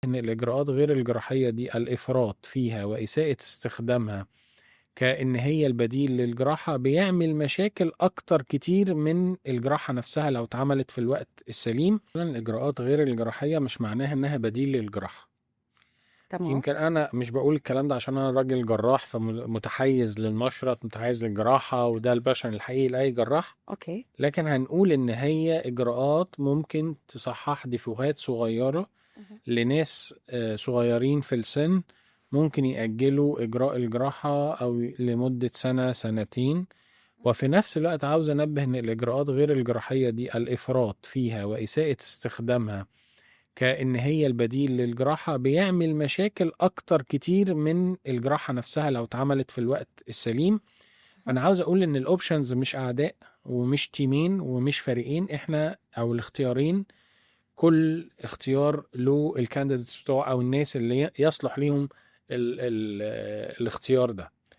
إن الإجراءات غير الجراحية دي الإفراط فيها وإساءة استخدامها كأن هي البديل للجراحة بيعمل مشاكل أكتر كتير من الجراحة نفسها لو اتعملت في الوقت السليم. الإجراءات غير الجراحية مش معناها إنها بديل للجراحة. تمام. يمكن أنا مش بقول الكلام ده عشان أنا راجل جراح فمتحيز للمشرط، متحيز للجراحة، وده الباشن الحقيقي لأي جراح. اوكي. لكن هنقول إن هي إجراءات ممكن تصحح ديفوهات صغيرة مهم. لناس صغيرين في السن، ممكن يأجلوا إجراء الجراحة أو لمدة سنة سنتين. وفي نفس الوقت عاوز أنبه إن الإجراءات غير الجراحية دي الإفراط فيها وإساءة استخدامها كأن هي البديل للجراحة بيعمل مشاكل أكتر كتير من الجراحة نفسها لو اتعملت في الوقت السليم. مهم. فأنا عاوز أقول إن الأوبشنز مش أعداء ومش تيمين ومش فريقين، إحنا أو الاختيارين كل اختيار له الكانديديتس بتوعه أو الناس اللي يصلح ليهم ال الاختيار ده.